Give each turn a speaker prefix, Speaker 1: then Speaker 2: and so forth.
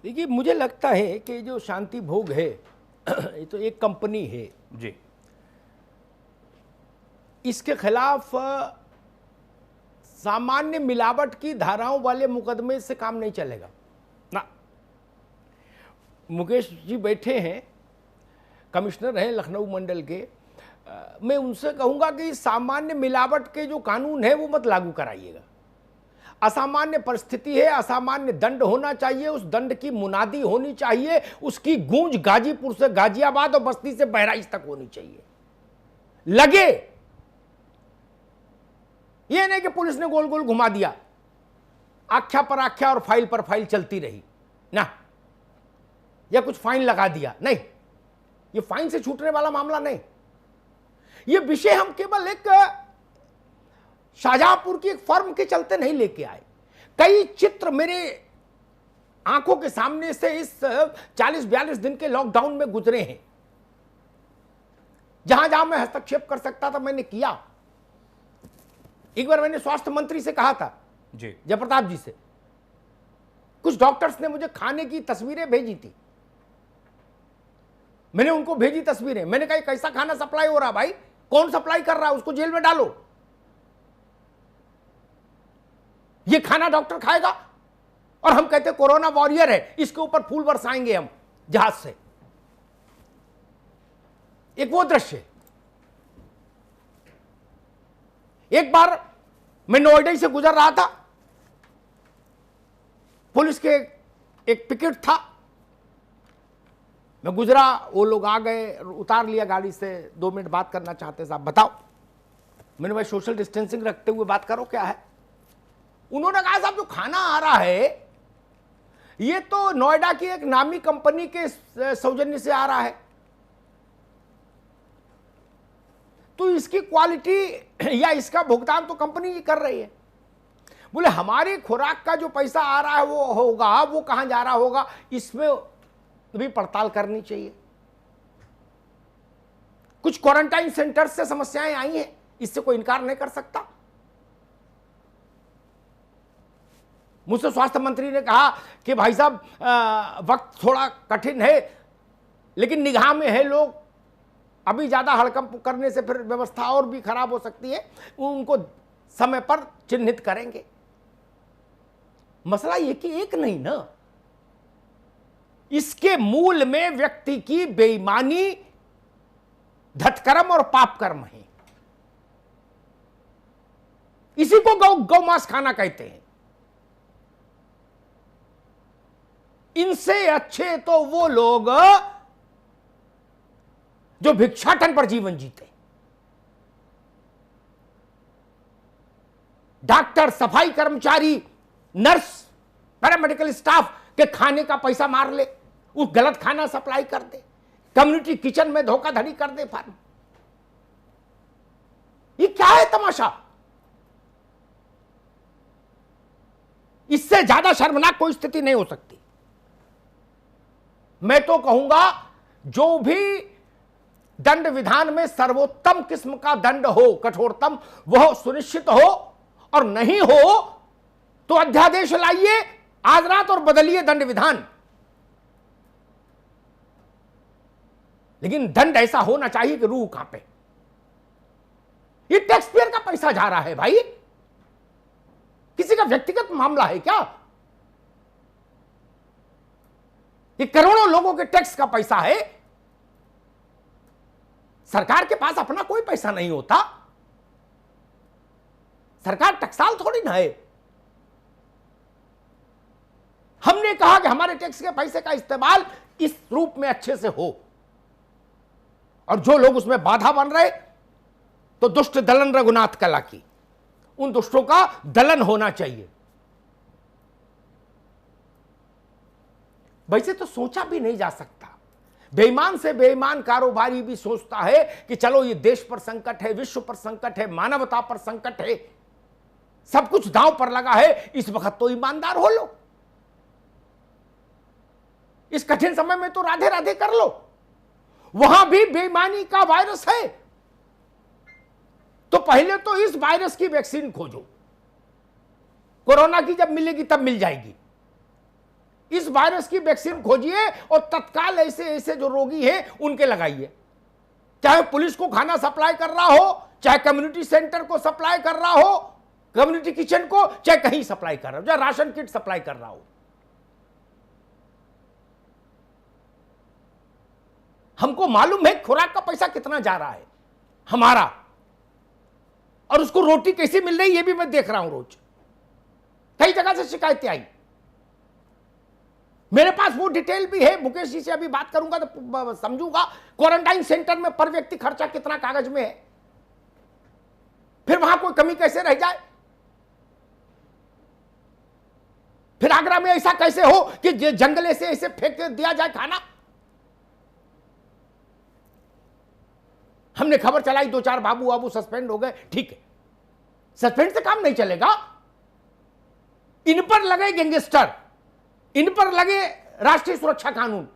Speaker 1: देखिए, मुझे लगता है कि जो शांति भोग है ये तो एक कंपनी है
Speaker 2: जी।
Speaker 1: इसके खिलाफ सामान्य मिलावट की धाराओं वाले मुकदमे से काम नहीं चलेगा ना। मुकेश जी बैठे हैं, कमिश्नर हैं लखनऊ मंडल के। मैं उनसे कहूंगा कि सामान्य मिलावट के जो कानून है वो मत लागू कराइएगा। असामान्य परिस्थिति है, असामान्य दंड होना चाहिए, उस दंड की मुनादी होनी चाहिए, उसकी गूंज गाजीपुर से गाजियाबाद और बस्ती से बहराइच तक होनी चाहिए। लगे ये नहीं कि पुलिस ने गोल गोल घुमा दिया, आख्या पर आख्या और फाइल पर फाइल चलती रही ना, या कुछ फाइन लगा दिया। नहीं, ये फाइन से छूटने वाला मामला नहीं। ये विषय हम केवल एक शाहजहांपुर की एक फर्म के चलते नहीं लेके आए। कई चित्र मेरे आंखों के सामने से इस 40-42 दिन के लॉकडाउन में गुजरे हैं। जहां जहां मैं हस्तक्षेप कर सकता था मैंने किया। एक बार मैंने स्वास्थ्य मंत्री से कहा था,
Speaker 2: जी,
Speaker 1: जयप्रताप जी से, कुछ डॉक्टर्स ने मुझे खाने की तस्वीरें भेजी थी। मैंने उनको भेजी तस्वीरें, मैंने कहा कैसा खाना सप्लाई हो रहा भाई, कौन सप्लाई कर रहा है, उसको जेल में डालो। ये खाना डॉक्टर खाएगा और हम कहते कोरोना वॉरियर है, इसके ऊपर फूल बरसाएंगे हम जहाज से। एक वो दृश्य। एक बार मैं नोएडा से गुजर रहा था, पुलिस के एक पिकेट था, मैं गुजरा, वो लोग आ गए, उतार लिया गाड़ी से, 2 मिनट बात करना चाहते साहब, बताओ। मैंने भाई सोशल डिस्टेंसिंग रखते हुए बात करो, क्या है। उन्होंने कहा साहब जो खाना आ रहा है ये तो नोएडा की एक नामी कंपनी के सौजन्य से आ रहा है, तो इसकी क्वालिटी या इसका भुगतान तो कंपनी ही कर रही है। बोले हमारी खुराक का जो पैसा आ रहा है वो होगा, वो कहां जा रहा होगा, इसमें भी पड़ताल करनी चाहिए। कुछ क्वारंटाइन सेंटर से समस्याएं आई हैं, इससे कोई इनकार नहीं कर सकता। मुझसे स्वास्थ्य मंत्री ने कहा कि भाई साहब वक्त थोड़ा कठिन है, लेकिन निगाह में है लोग, अभी ज्यादा हड़कंप करने से फिर व्यवस्था और भी खराब हो सकती है, उनको समय पर चिन्हित करेंगे। मसला ये कि एक नहीं ना, इसके मूल में व्यक्ति की बेईमानी, धतकर्म और पाप कर्म है। इसी को गौ मांस खाना कहते हैं। इनसे अच्छे तो वो लोग जो भिक्षाटन पर जीवन जीते, डॉक्टर, सफाई कर्मचारी, नर्स, पैरामेडिकल स्टाफ के खाने का पैसा मार ले, वो गलत खाना सप्लाई कर दे, कम्युनिटी किचन में धोखाधड़ी कर दे फर्म। ये क्या है तमाशा। इससे ज्यादा शर्मनाक कोई स्थिति नहीं हो सकती। मैं तो कहूंगा जो भी दंड विधान में सर्वोत्तम किस्म का दंड हो, कठोरतम, वह सुनिश्चित हो, और नहीं हो तो अध्यादेश लाइए आज रात और बदलिए दंड विधान। लेकिन दंड ऐसा होना चाहिए कि रूह कांपे। ये टैक्स पेयर का पैसा जा रहा है भाई, किसी का व्यक्तिगत मामला है क्या? ये करोड़ों लोगों के टैक्स का पैसा है। सरकार के पास अपना कोई पैसा नहीं होता, सरकार टकसाल थोड़ी ना है। हमने कहा कि हमारे टैक्स के पैसे का इस्तेमाल इस रूप में अच्छे से हो, और जो लोग उसमें बाधा बन रहे तो दुष्ट दलन रघुनाथ कला की, उन दुष्टों का दलन होना चाहिए। वैसे तो सोचा भी नहीं जा सकता। बेईमान से बेईमान कारोबारी भी सोचता है कि चलो ये देश पर संकट है, विश्व पर संकट है, मानवता पर संकट है, सब कुछ दांव पर लगा है, इस वक्त तो ईमानदार हो लो, इस कठिन समय में तो राधे राधे कर लो। वहां भी बेईमानी का वायरस है, तो पहले तो इस वायरस की वैक्सीन खोजो। कोरोना की जब मिलेगी तब मिल जाएगी, इस वायरस की वैक्सीन खोजिए और तत्काल ऐसे ऐसे जो रोगी हैं उनके लगाइए। चाहे पुलिस को खाना सप्लाई कर रहा हो, चाहे कम्युनिटी सेंटर को सप्लाई कर रहा हो, कम्युनिटी किचन को, चाहे कहीं सप्लाई कर रहा हो, चाहे राशन किट सप्लाई कर रहा हो। हमको मालूम है खुराक का पैसा कितना जा रहा है हमारा, और उसको रोटी कैसी मिल रही है ये भी मैं देख रहा हूं। रोज कई जगह से शिकायतें आई, मेरे पास वो डिटेल भी है। मुकेश जी से अभी बात करूंगा तो समझूंगा क्वारंटाइन सेंटर में पर व्यक्ति खर्चा कितना कागज में है, फिर वहां कोई कमी कैसे रह जाए। फिर आगरा में ऐसा कैसे हो कि जंगले से ऐसे फेंक दिया जाए खाना। हमने खबर चलाई 2-4 बाबू बाबू सस्पेंड हो गए, ठीक है, सस्पेंड से काम नहीं चलेगा। इन पर लगे गैंगस्टर, इन पर लगे राष्ट्रीय सुरक्षा कानून,